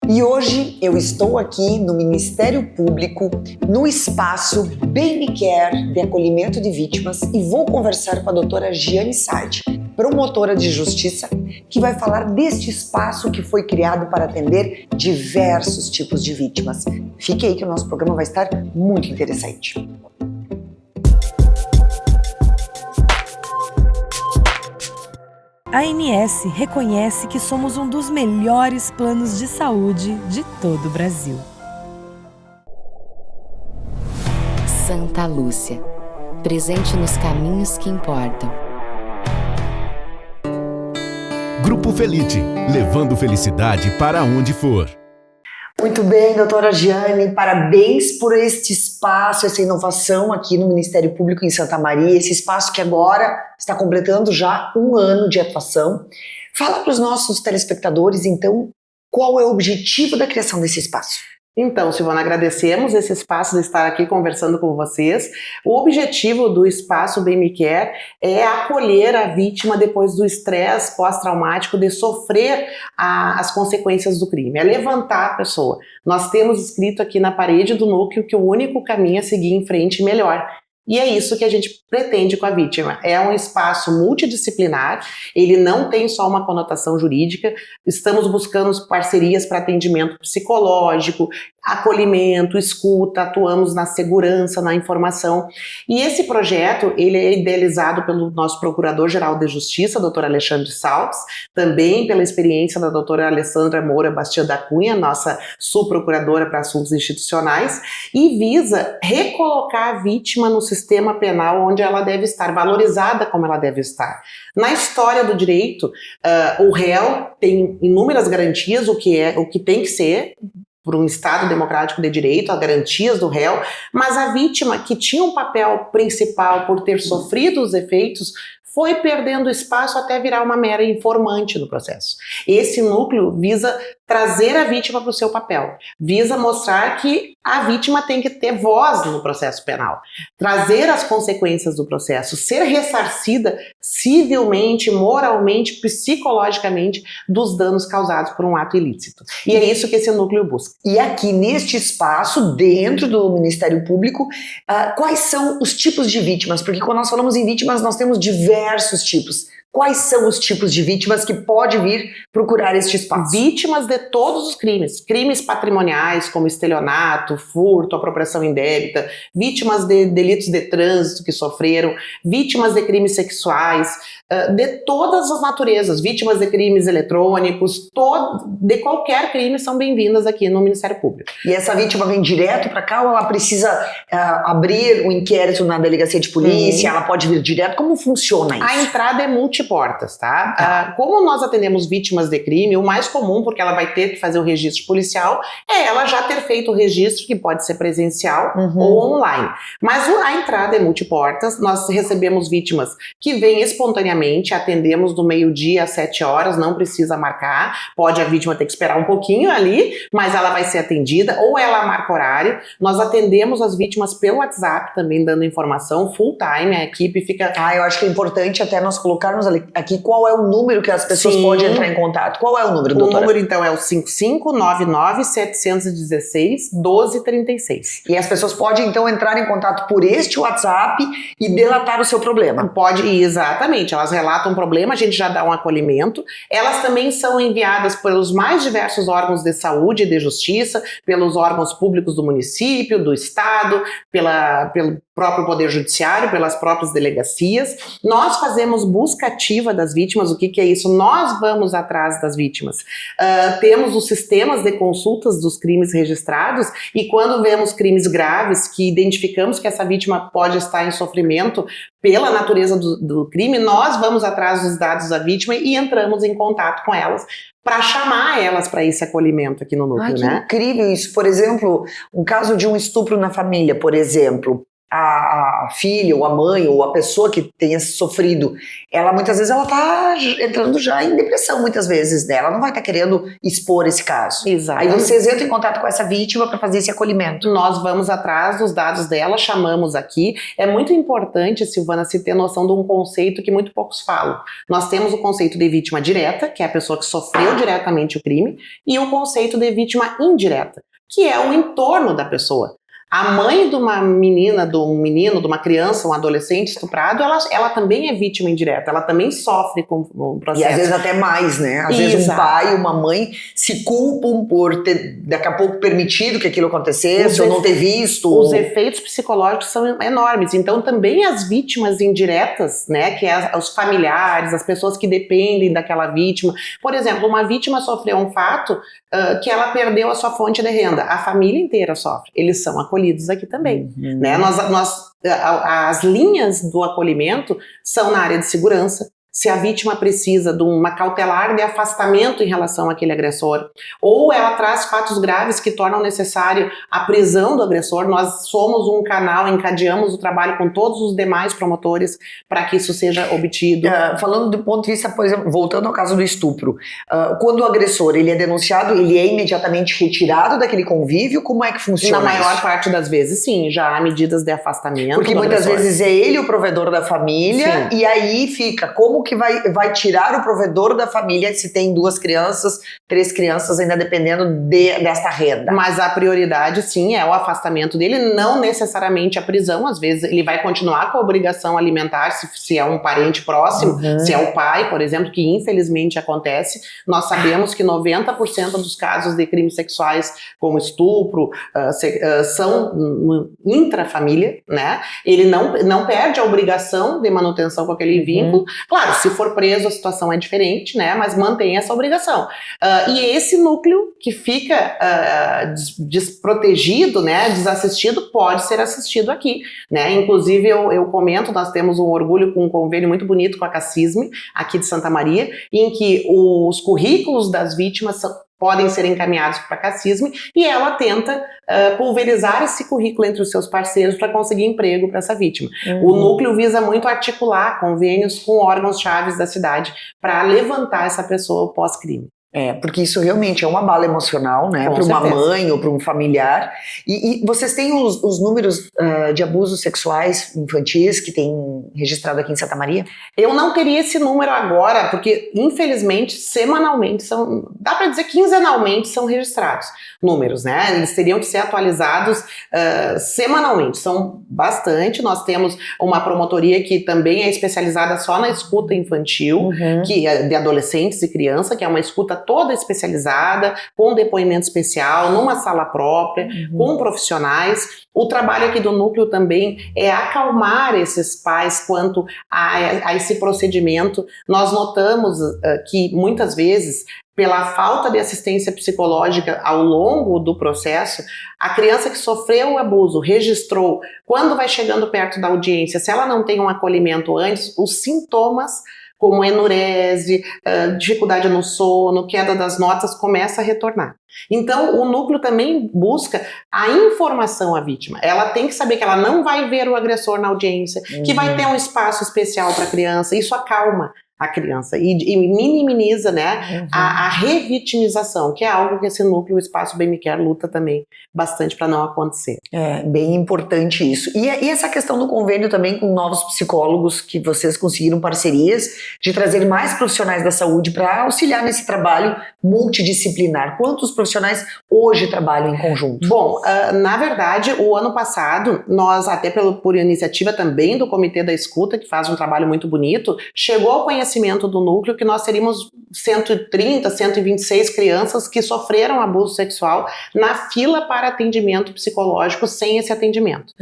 E hoje eu estou aqui no Ministério Público, no espaço Baby Care de acolhimento de vítimas e vou conversar com a doutora Giane Sade, promotora de justiça, que vai falar deste espaço que foi criado para atender diversos tipos de vítimas. Fique aí que o nosso programa vai estar muito interessante. A ANS reconhece que somos um dos melhores planos de saúde de todo o Brasil. Santa Lúcia, presente nos caminhos que importam. Grupo Felite, levando felicidade para onde for. Muito bem, doutora Giane, parabéns por este espaço, essa inovação aqui no Ministério Público em Santa Maria, esse espaço que agora está completando já um ano de atuação. Fala para os nossos telespectadores, então, qual é o objetivo da criação desse espaço? Então, Silvana, agradecemos esse espaço de estar aqui conversando com vocês. O objetivo do espaço Baby Care é acolher a vítima depois do estresse pós-traumático de sofrer as consequências do crime, é levantar a pessoa. Nós temos escrito aqui na parede do núcleo que o único caminho é seguir em frente melhor. E é isso que a gente pretende com a vítima. É um espaço multidisciplinar, ele não tem só uma conotação jurídica, estamos buscando parcerias para atendimento psicológico, acolhimento, escuta, atuamos na segurança, na informação. E esse projeto, ele é idealizado pelo nosso Procurador-Geral de Justiça, Dr. Alexandre Salles, também pela experiência da doutora Alessandra Moura Bastia da Cunha, nossa subprocuradora para assuntos institucionais, e visa recolocar a vítima no sistema penal onde ela deve estar, valorizada como ela deve estar. Na história do direito, o réu tem inúmeras garantias, o que tem que ser, por um Estado democrático de direito, as garantias do réu, mas a vítima, que tinha um papel principal por ter sofrido os efeitos, foi perdendo espaço até virar uma mera informante no processo. Esse núcleo visa trazer a vítima para o seu papel, visa mostrar que a vítima tem que ter voz no processo penal, trazer as consequências do processo, ser ressarcida civilmente, moralmente, psicologicamente dos danos causados por um ato ilícito. E é isso que esse núcleo busca. E aqui neste espaço, dentro do Ministério Público, quais são os tipos de vítimas? Porque quando nós falamos em vítimas, nós temos diversos tipos. Quais são os tipos de vítimas que pode vir procurar este espaço? Vítimas de todos os crimes. Crimes patrimoniais, como estelionato, furto, apropriação indébita, vítimas de delitos de trânsito que sofreram, vítimas de crimes sexuais, de todas as naturezas, vítimas de crimes eletrônicos, de qualquer crime são bem-vindas aqui no Ministério Público. E essa vítima vem direto para cá ou ela precisa abrir um inquérito na delegacia de polícia? Ela pode vir direto? Como funciona isso? A entrada é multiportas, tá? Como nós atendemos vítimas de crime, o mais comum, porque ela vai ter que fazer o registro policial, é ela já ter feito o registro, que pode ser presencial ou online. Mas a entrada é multiportas, nós recebemos vítimas que vêm espontaneamente, atendemos do meio-dia às 7 horas, não precisa marcar, pode a vítima ter que esperar um pouquinho ali, mas ela vai ser atendida, ou ela marca horário. Nós atendemos as vítimas pelo WhatsApp também, dando informação full time, a equipe fica... eu acho que é importante até nós colocarmos aqui qual é o número que as pessoas podem entrar em contato. Qual é o número, doutora? O número, então, é o 5599-716-1236. E as pessoas podem, então, entrar em contato por este WhatsApp e delatar o seu problema. Pode, exatamente. Elas relatam um problema, a gente já dá um acolhimento. Elas também são enviadas pelos mais diversos órgãos de saúde e de justiça, pelos órgãos públicos do município, do estado, pelo próprio Poder Judiciário, pelas próprias delegacias. Nós fazemos busca ativa das vítimas. O que é isso? Nós vamos atrás das vítimas. Temos os sistemas de consultas dos crimes registrados e quando vemos crimes graves que identificamos que essa vítima pode estar em sofrimento pela natureza do crime, nós vamos atrás dos dados da vítima e entramos em contato com elas para chamar elas para esse acolhimento aqui no núcleo, que incrível isso. Por exemplo, um caso de um estupro na família, por exemplo, a filha, ou a mãe, ou a pessoa que tenha sofrido, ela muitas vezes ela tá entrando já em depressão, muitas vezes, né? Ela não vai estar querendo expor esse caso. Exatamente. Aí vocês entram em contato com essa vítima para fazer esse acolhimento. Nós vamos atrás dos dados dela, chamamos aqui. É muito importante, Silvana, se ter noção de um conceito que muito poucos falam. Nós temos o conceito de vítima direta, que é a pessoa que sofreu diretamente o crime, e o conceito de vítima indireta, que é o entorno da pessoa. A mãe de uma menina, de um menino, de uma criança, um adolescente estuprado, ela também é vítima indireta, ela também sofre com o processo. E às vezes até mais, né? Às vezes um pai, uma mãe se culpam por ter, daqui a pouco, permitido que aquilo acontecesse, ou não ter visto. Os efeitos psicológicos são enormes. Então também as vítimas indiretas, né, que é os familiares, as pessoas que dependem daquela vítima. Por exemplo, uma vítima sofreu um fato que ela perdeu a sua fonte de renda. A família inteira sofre. Eles são acolhidos aqui também. Né? As linhas do acolhimento são na área de segurança. Se a vítima precisa de uma cautelar de afastamento em relação àquele agressor, ou ela traz fatos graves que tornam necessário a prisão do agressor, nós somos um canal, encadeamos o trabalho com todos os demais promotores para que isso seja obtido. Falando do ponto de vista, por exemplo, voltando ao caso do estupro, quando o agressor ele é denunciado, ele é imediatamente retirado daquele convívio? Como é que funciona? Na maior parte das vezes, sim, já há medidas de afastamento. Porque muitas vezes é ele o provedor da família, sim. E aí fica, como que vai tirar o provedor da família se tem 2 crianças, 3 crianças, ainda dependendo desta renda? Mas a prioridade, sim, é o afastamento dele, não necessariamente a prisão. Às vezes ele vai continuar com a obrigação alimentar, se é um parente próximo, se é o pai, por exemplo, que infelizmente acontece. Nós sabemos que 90% dos casos de crimes sexuais, como estupro, são intrafamília, né? Ele não perde a obrigação de manutenção com aquele vínculo. Claro, se for preso a situação é diferente, né? Mas mantém essa obrigação. E esse núcleo que fica desprotegido, né? Desassistido, pode ser assistido aqui, né? Inclusive eu comento, nós temos um orgulho com um convênio muito bonito com a CACISME, aqui de Santa Maria, em que os currículos das vítimas podem ser encaminhados para a CACISME e ela tenta pulverizar esse currículo entre os seus parceiros para conseguir emprego para essa vítima. O núcleo visa muito articular convênios com órgãos-chave da cidade para levantar essa pessoa pós-crime. Porque isso realmente é uma bala emocional, né? Para uma mãe ou para um familiar. E vocês têm os números de abusos sexuais infantis que tem registrado aqui em Santa Maria? Eu não teria esse número agora, porque infelizmente semanalmente dá para dizer quinzenalmente são registrados números, né? Eles teriam que ser atualizados semanalmente, são bastante. Nós temos uma promotoria que também é especializada só na escuta infantil, que é de adolescentes e crianças, que é uma escuta toda especializada, com depoimento especial, numa sala própria, com profissionais. O trabalho aqui do núcleo também é acalmar esses pais quanto a esse procedimento. Nós notamos que muitas vezes, pela falta de assistência psicológica ao longo do processo, a criança que sofreu o abuso, registrou, quando vai chegando perto da audiência, se ela não tem um acolhimento antes, os sintomas como enurese, dificuldade no sono, queda das notas, começa a retornar. Então, o núcleo também busca a informação à vítima. Ela tem que saber que ela não vai ver o agressor na audiência, que vai ter um espaço especial para a criança. Isso acalma a criança e minimiza, né, a revitimização, que é algo que esse núcleo, o Espaço Bem Me Quer, luta também bastante para não acontecer. É bem importante isso. E essa questão do convênio também com novos psicólogos, que vocês conseguiram parcerias de trazer mais profissionais da saúde para auxiliar nesse trabalho multidisciplinar. Quantos profissionais hoje trabalham em conjunto? Bom, na verdade, o ano passado, nós, até por iniciativa também do Comitê da Escuta, que faz um trabalho muito bonito, chegou ao conhecimento do núcleo que nós teríamos 130, 126 crianças que sofreram abuso sexual na fila para atendimento psicológico sem esse atendimento.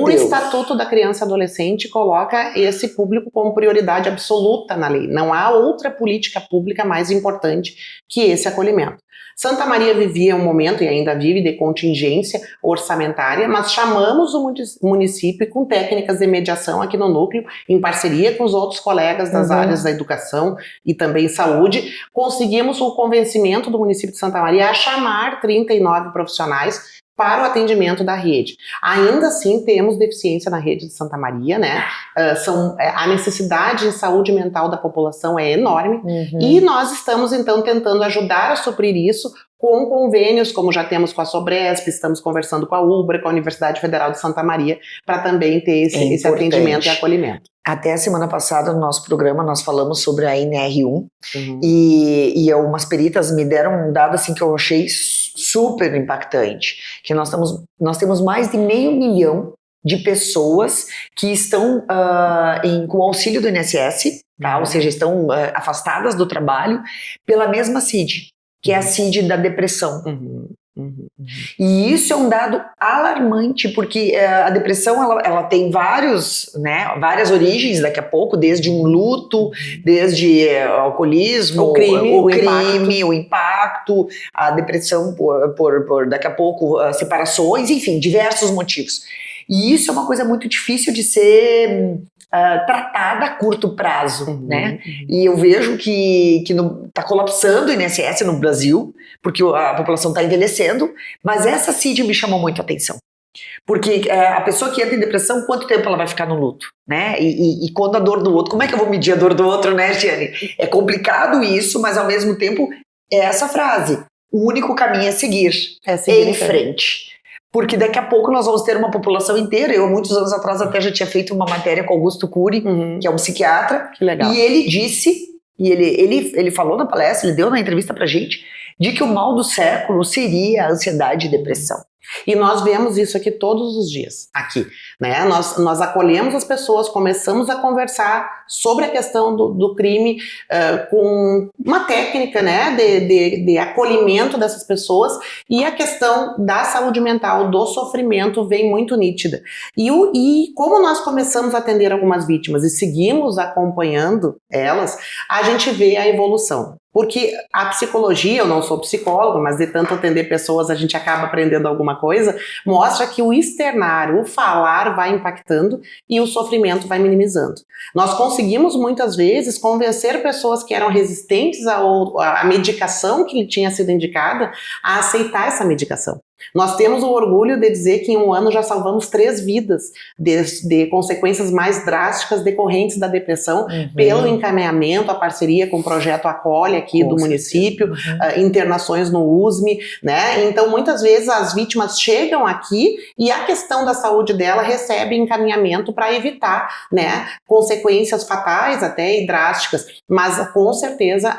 O Estatuto da Criança e Adolescente coloca esse público como prioridade absoluta na lei. Não há outra política pública mais importante que esse acolhimento. Santa Maria vivia um momento, e ainda vive, de contingência orçamentária, mas chamamos o município com técnicas de mediação aqui no núcleo, em parceria com os outros colegas das áreas da educação e também saúde. Conseguimos o convencimento do município de Santa Maria a chamar 39 profissionais para o atendimento da rede. Ainda assim, temos deficiência na rede de Santa Maria, né? A necessidade em saúde mental da população é enorme, e nós estamos, então, tentando ajudar a suprir isso com convênios, como já temos com a Sobresp, estamos conversando com a UBRA, com a Universidade Federal de Santa Maria, para também ter esse atendimento e acolhimento. Até a semana passada, no nosso programa, nós falamos sobre a NR1, e algumas peritas me deram um dado assim, que eu achei super impactante, que nós temos mais de 500 mil de pessoas que estão com o auxílio do INSS, tá? Ou seja, estão afastadas do trabalho pela mesma CID, que é a CID da depressão. E isso é um dado alarmante, porque a depressão ela tem várias origens daqui a pouco, desde um luto, desde alcoolismo, o crime, o impacto, a depressão por daqui a pouco separações, enfim, diversos motivos. E isso é uma coisa muito difícil de ser tratada a curto prazo, né? E eu vejo que está colapsando o INSS no Brasil, porque a população está envelhecendo, mas essa CID me chamou muito a atenção. Porque a pessoa que entra em depressão, quanto tempo ela vai ficar no luto, né? E quando a dor do outro, como é que eu vou medir a dor do outro, né, Giane? É complicado isso, mas ao mesmo tempo é essa frase: o único caminho é seguir em frente. Porque daqui a pouco nós vamos ter uma população inteira. Eu, muitos anos atrás, até já tinha feito uma matéria com Augusto Cury, que é um psiquiatra. Que legal. E ele disse, ele falou na palestra, ele deu na entrevista pra gente, de que o mal do século seria a ansiedade e depressão. E nós vemos isso aqui todos os dias, aqui, né? Nós acolhemos as pessoas, começamos a conversar sobre a questão do crime com uma técnica, né, de acolhimento dessas pessoas, e a questão da saúde mental, do sofrimento vem muito nítida. E como nós começamos a atender algumas vítimas e seguimos acompanhando elas, a gente vê a evolução. Porque a psicologia, eu não sou psicóloga, mas de tanto atender pessoas a gente acaba aprendendo alguma coisa, mostra que o externar, o falar vai impactando e o sofrimento vai minimizando. Nós conseguimos muitas vezes convencer pessoas que eram resistentes à medicação que lhe tinha sido indicada a aceitar essa medicação. Nós temos o orgulho de dizer que em um ano já salvamos 3 vidas de consequências mais drásticas decorrentes da depressão, pelo encaminhamento, a parceria com o projeto Acolhe aqui do município, internações no USME, né? Então muitas vezes as vítimas chegam aqui e a questão da saúde dela recebe encaminhamento para evitar, né, consequências fatais até e drásticas, mas com certeza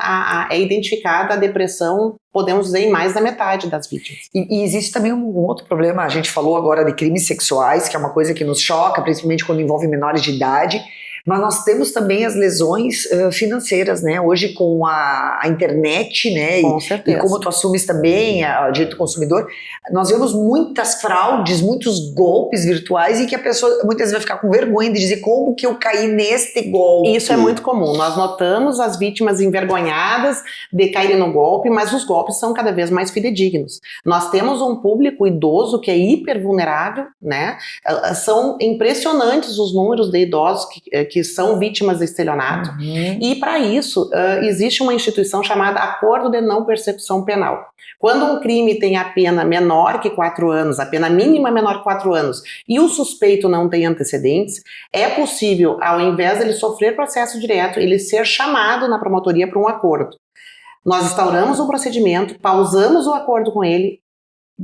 é identificada a depressão, podemos dizer, em mais da metade das vítimas. E existe também um outro problema. A gente falou agora de crimes sexuais, que é uma coisa que nos choca, principalmente quando envolve menores de idade, mas nós temos também as lesões financeiras, né? Hoje com a internet, né? E como tu assumes também o direito do consumidor, nós vemos muitas fraudes, muitos golpes virtuais, e que a pessoa muitas vezes vai ficar com vergonha de dizer como que eu caí neste golpe. Isso é muito comum. Nós notamos as vítimas envergonhadas de caírem no golpe, mas os golpes são cada vez mais fidedignos. Nós temos um público idoso que é hiper vulnerável, né? São impressionantes os números de idosos que são vítimas de estelionato, e para isso existe uma instituição chamada Acordo de Não Persecução Penal. Quando um crime tem a pena menor que 4 anos, a pena mínima menor que 4 anos, e o suspeito não tem antecedentes, é possível, ao invés de ele sofrer processo direto, ele ser chamado na promotoria para um acordo. Nós instauramos um procedimento, pausamos o acordo com ele,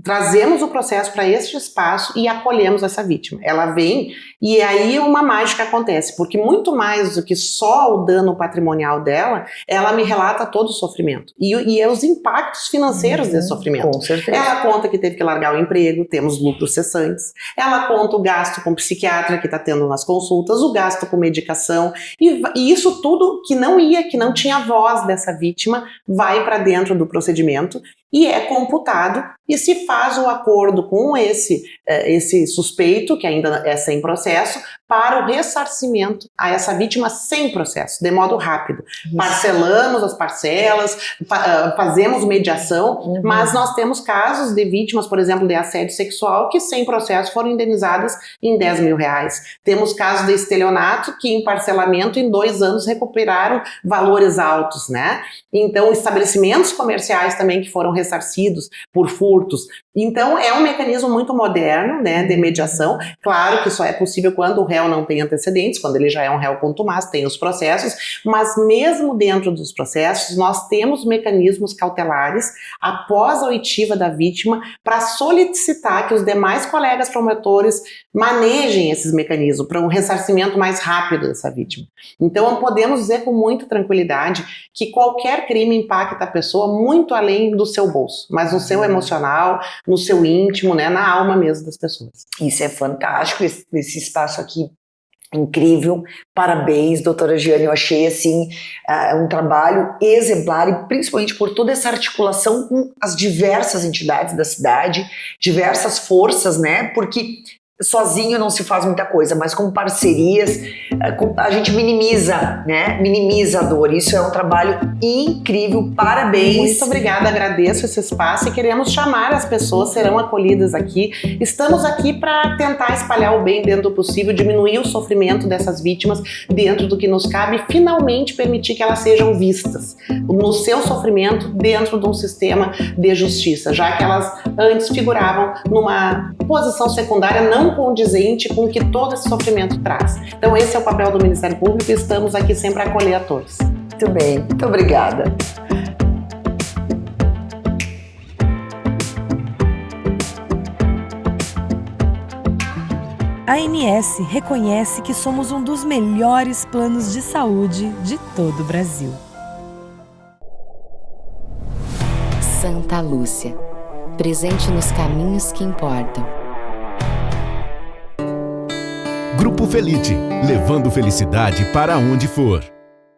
trazemos o processo para este espaço e acolhemos essa vítima. Ela vem e aí uma mágica acontece, porque muito mais do que só o dano patrimonial dela, ela me relata todo o sofrimento e os impactos financeiros desse sofrimento. Com certeza. Ela conta que teve que largar o emprego, temos lucros cessantes, ela conta o gasto com psiquiatra que está tendo nas consultas, o gasto com medicação, e isso tudo que não tinha voz dessa vítima, vai para dentro do procedimento e é computado, e se faz o acordo com esse suspeito, que ainda é sem processo, para o ressarcimento a essa vítima sem processo, de modo rápido. Parcelamos as parcelas, fazemos mediação, mas nós temos casos de vítimas, por exemplo, de assédio sexual, que sem processo foram indenizadas em R$10 mil. Temos casos de estelionato que em parcelamento em 2 anos recuperaram valores altos, né? Então, estabelecimentos comerciais também que foram ressarcidos por furtos. Então, é um mecanismo muito moderno, né, de mediação. Claro que só é possível quando o réu não tem antecedentes, quando ele já é um réu contumaz, tem os processos, mas mesmo dentro dos processos, nós temos mecanismos cautelares após a oitiva da vítima para solicitar que os demais colegas promotores manejem esses mecanismos para um ressarcimento mais rápido dessa vítima. Então, podemos dizer com muita tranquilidade que qualquer crime impacta a pessoa muito além do seu bolso, mas no seu emocional, no seu íntimo, né, na alma mesmo das pessoas. Isso é fantástico, esse espaço aqui incrível, parabéns, doutora Giane, eu achei assim um trabalho exemplar e principalmente por toda essa articulação com as diversas entidades da cidade, diversas forças, né, porque sozinho não se faz muita coisa, mas com parcerias a gente minimiza, né? Minimiza a dor. Isso é um trabalho incrível, parabéns. Muito obrigada, agradeço esse espaço e queremos chamar as pessoas, serão acolhidas aqui. Estamos aqui para tentar espalhar o bem dentro do possível, diminuir o sofrimento dessas vítimas dentro do que nos cabe e finalmente permitir que elas sejam vistas no seu sofrimento dentro de um sistema de justiça, já que elas antes figuravam numa posição secundária não condizente com o que todo esse sofrimento traz. Então esse é o papel do Ministério Público e estamos aqui sempre a acolher a todos. Muito bem, muito obrigada. A ANS reconhece que somos um dos melhores planos de saúde de todo o Brasil. Santa Lúcia, presente nos caminhos que importam. Grupo Felite, levando felicidade para onde for.